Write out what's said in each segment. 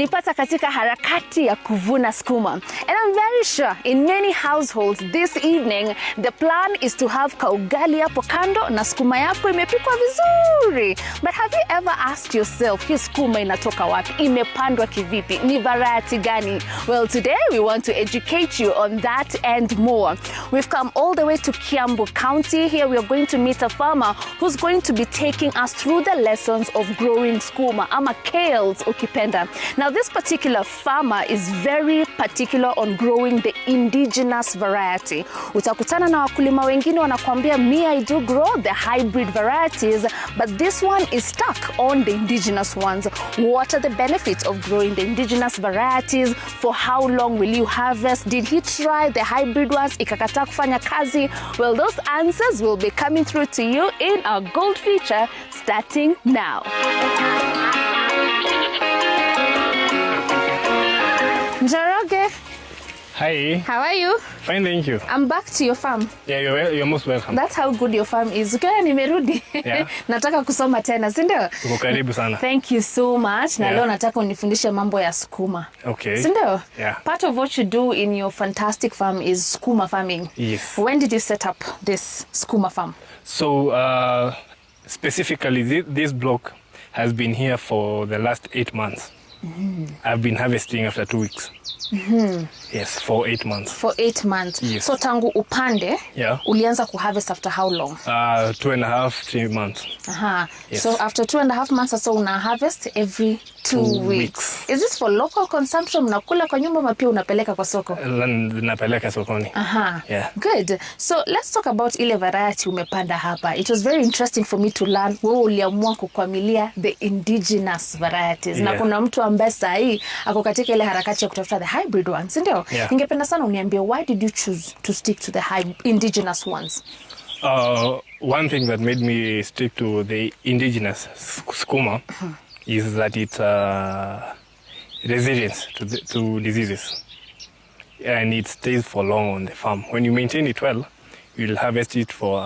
umenipata katika harakati ya kuvuna skuma. And I'm very sure in many households this evening the plan is to have kaugali hapo kando na skuma yako imepikwa vizuri. But have you ever asked yourself, hii skuma inatoka wapi? Imepandwa kivipi? Ni variety gani? Well, today we want to educate you on that and more. We've come all the way to Kiambu County. Here we are going to meet a farmer who's going to be taking us through the lessons of growing skuma ama kales ukipenda. Now this particular farmer is very particular on growing the indigenous variety. Utakutana na wakulima wengine wanakuambia me I do grow the hybrid varieties, but this one is stuck on the indigenous ones. What are the benefits of growing the indigenous varieties? For how long will you harvest? Did he try the hybrid ones ikakataa kufanya kazi? Well, those answers will be coming through to you in our gold feature starting now. Njoroge. Hi. How are you? Fine, thank you. I'm back to your farm. Yeah, you're most welcome. That's how good your farm is. Ukiona nimerudi. Yeah. Nataka kusoma tena, si ndio? Uko karibu sana. Thank you so much. Na Yeah. leo nataka unifundishe mambo ya skuma. Okay. Si ndio? Yeah. Part of what you do in your fantastic farm is skuma farming. Yes. When did you set up this skuma farm? So, specifically, this block has been here for the last 8 months. I've been harvesting after 2 weeks. Yes, for 8 months. For 8 months. Yes. So tangu upande, Yeah. ulianza kuharvest after how long? 2.5, 3 months. Aha. Yes. So after 2.5 months, so una harvest every 2 2 weeks. weeks. Is this for local consumption? Unakula kwa nyumba ama pia unapeleka kwa soko? Napeleka sokoni. Aha. Yeah. Good. So let's talk about ile variety umepanda hapa. It was very interesting for me to learn. Wewe uliamua kukwamilia the indigenous varieties. Na Yeah. kuna mtu ambaye sahi ako katika ile harakati ya kutafuta the hybrid ones, ndio? Yeah. Ningependa sana uniambie, why did you choose to stick to the indigenous ones? One thing that made me stick to the indigenous skuma is that it's resilient to diseases, and it stays for long on the farm. When you maintain it well, you'll harvest it for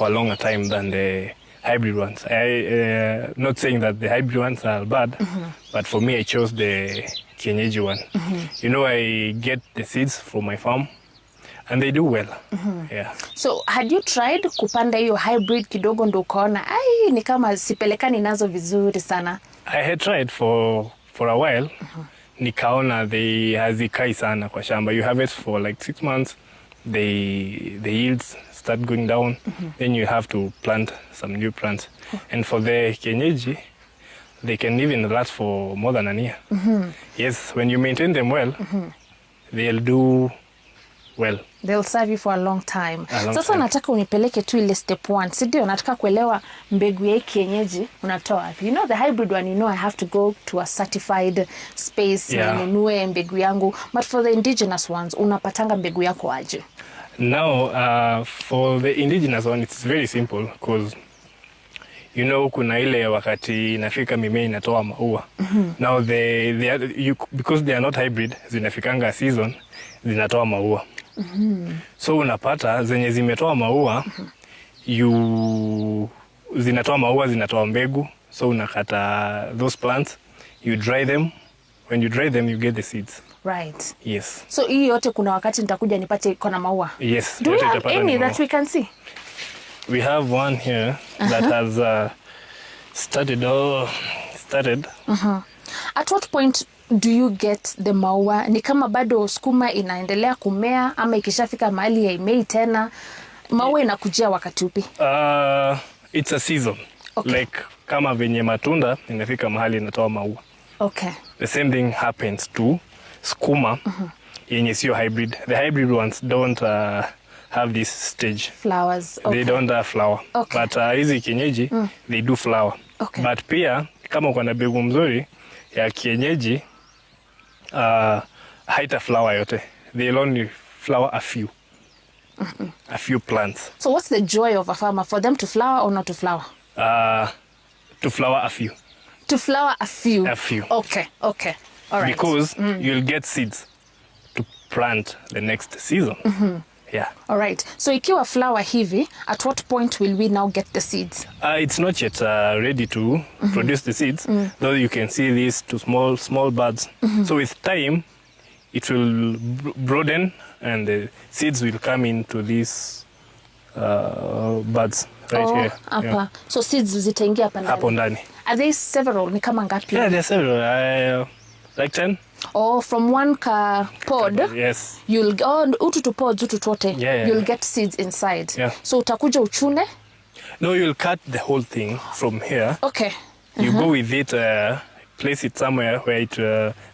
a longer time than the hybrid ones. Not saying that the hybrid ones are bad, but for me I chose the kienyeji one. You know, I get the seeds from my farm and they do well. Yeah. So had you tried kupanda hiyo hybrid kidogo ndo ukaona ai ni kama sipelekani nazo vizuri sana? I had tried for a while. Nikaona they hazikai sana kwa shamba. You harvest for like 6 months, the yields start going down. Then you have to plant some new plants. And for the kienyeji, they can even last for more than a year. Yes, when you maintain them well, they'll do well. They'll serve you for a long time. A long Sasa time. nataka unipeleke tu ile step 1. Si ndio nataka kuelewa mbegu ya kienyeji unatoa wapi. You know the hybrid one, you know I have to go to a certified space Yeah. na ninunue mbegu yangu. But for the indigenous ones, unapatanga mbegu yako aje? Now, for the indigenous one, it's very simple because you know kuna ile wakati inafika mimea inatoa maua. Now because they are not hybrid, zinafikanga season zinatoa maua. So unapata zenye zimetoa maua, zinatoa mbegu. So unakata those plants, you dry them. When you dry them, you get the seeds. Right. Yes. So hii yote kuna wakati nitakuja nipate iko na maua. Yes. Do we yote have utapata any ni maua. that we can see? We have one here that has started. At what point do you get the maua? Ni kama bado skuma inaendelea kumea ama ikishafika mahali ya imei tena? Maua inakujia wakati upi? It's a season. Okay. Like kama venye matunda inafika mahali inatoa maua. Okay. The same thing happens to skuma yenye sio hybrid. The hybrid ones don't have this stage. Flowers. Okay. They don't have flower. Okay. But hizi kienyeji, they do flower. Okay. But pia kama uko na mbegu mzuri ya kienyeji, haita flower yote. They'll only flower a few. A few plants. So what's the joy of a farmer? For them to flower or not to flower? To flower a few. To flower a few. A few. Okay. Okay. All right. Because you'll get seeds to plant the next season. Yeah. All right. So ikiwa flower hivi, at what point will we now get the seeds? It's not yet ready to produce the seeds, though you can see these two small buds. So with time, it will broaden and the seeds will come into these buds right here. Hapa. Yeah. So seeds zitaingia hapa ndani. Hapo ndani. Are they several? Ni kama ngapi? Yeah, there are several. Like 10. Or from one pod, yes. You'll utu to pods, utu tote, yeah. You'll get seeds inside. Yeah. So utakuja uchune? No, you'll cut the whole thing from here. Okay. You go with it, place it somewhere where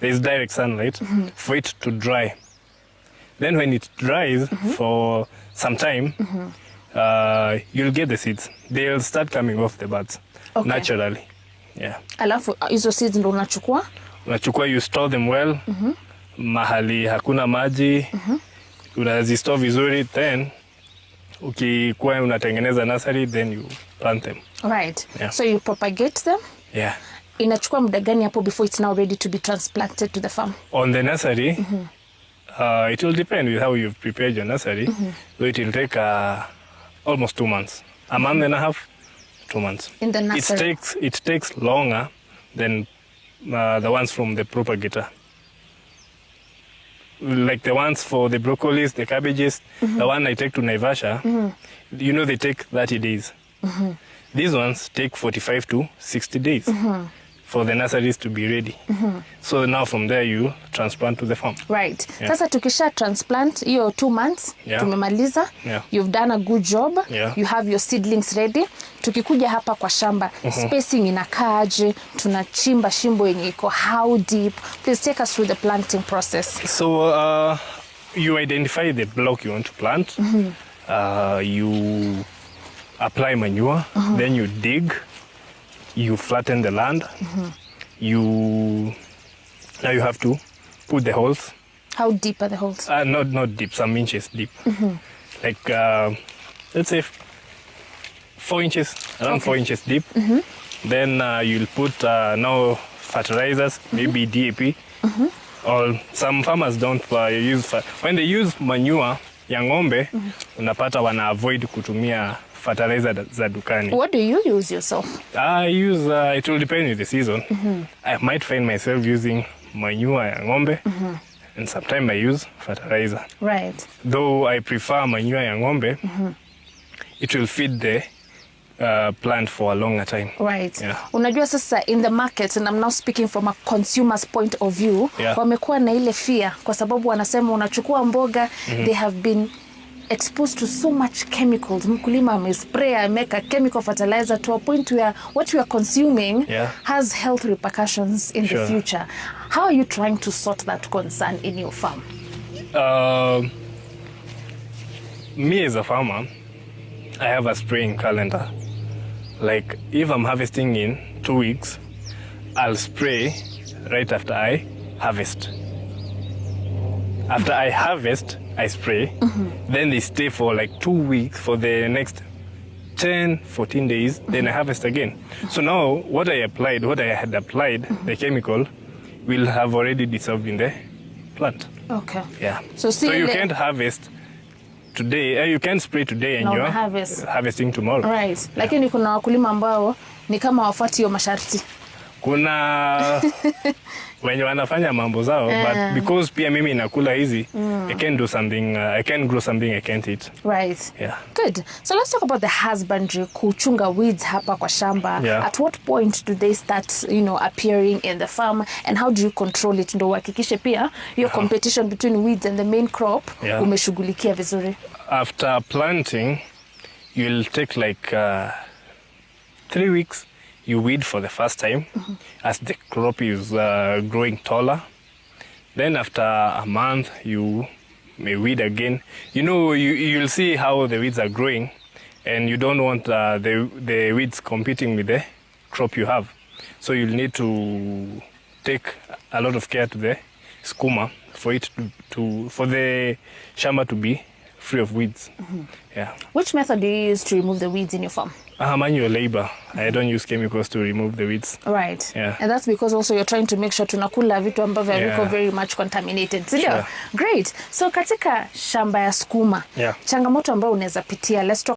there's direct sunlight for it to dry. Then when it dries for some time, you'll get the seeds. They'll start coming off the buds naturally. Yeah. Alafu hizo seeds ndo unachukua? Unachukua, you store them well. Mahali hakuna maji. Unazistore vizuri, then ukikuwa unatengeneza nursery, then you plant them. Right. Yeah. So you propagate them? Yeah. Inachukua muda gani hapo before it's now ready to be transplanted to the farm? On the nursery, it will depend with how you've prepared your nursery. So it will take almost 2 months. A month and a half, 2 months. In the nursery? It takes longer than the ones from the propagator. Like the ones for the broccolis, the cabbages, the one I take to Naivasha, you know, they take 30 days. These ones take 45 to 60 days for the nurseries to be ready. So now from there you transplant to the farm. Right. Yeah. Sasa tukisha transplant hiyo 2 months, tumemaliza. Yeah. You've done a good job. Yeah. You have your seedlings ready. Tukikuja hapa kwa shamba, spacing inakaaje? Tunachimba shimbo yenye iko how deep? Please take us through the planting process. So you identify the block you want to plant. You apply manure, then you dig, you flatten the land. Now you have to put the holes. How deep are the holes? Not deep, some inches deep. Like let's say 4 inches, around 4 inches deep. Then you'll put now fertilizers, maybe DAP. Or some farmers don't use when they use manure ya ng'ombe, unapata wana avoid kutumia fertilizer za dukani. What do you use yourself? I use, it will depend with the season. I might find myself using manure ya ng'ombe, and sometimes I use fertilizer. Right. Though I prefer manure ya ng'ombe, it will feed the plant for a longer time. Right. Yeah. Unajua sasa in the market, and I'm now speaking from a consumer's point of view, wamekuwa na ile fear kwa sababu wanasema unachukua mboga, they have been exposed to so much chemicals. Mkulima amespray, ameka chemical fertilizer to a point where what we are consuming has health repercussions in the future. How are you trying to sort that concern in your farm? Me as a farmer, I have a spraying calendar. Like if I'm harvesting in 2 weeks, I'll spray right after I harvest. After I harvest, I spray. Then they stay for like 2 weeks for the next 10, 14 days. Then I harvest again. So now what I had applied, the chemical, will have already dissolved in the plant. Okay. Yeah. So you can't harvest today. You can't spray today and you're harvesting tomorrow. Right. Lakini kuna wakulima ambao ni kama wafuati hiyo masharti. Kuna wenye wanafanya mambo zao, but because pia mimi nakula hizi, I can do something, I can grow something I can't eat. Right. Yeah. Good. So let's talk about the husbandry, kuchunga weeds hapa kwa shamba. Yeah. At what point do they start, appearing in the farm, and how do you control it? Ndo uhakikishe pia your competition between weeds and the main crop umeshughulikia vizuri. After planting, you'll take like 3 weeks. You weed for the first time as the crop is growing taller. Then after a month, you may weed again. You'll see how the weeds are growing, and you don't want the weeds competing with the crop you have. So you'll need to take a lot of care to the skuma for it for the shamba to be free of weeds. Yeah. Which method do you use to remove the weeds in your farm? Manual labor. I don't use chemicals to remove the weeds. Right. Yeah. And that's because also you're trying to make sure tunakula vitu ambavyo haviko Yeah. very much contaminated. Sindio? Sure. Great. So katika shamba ya sukuma, Yeah. changamoto ambayo unaweza pitia, let's talk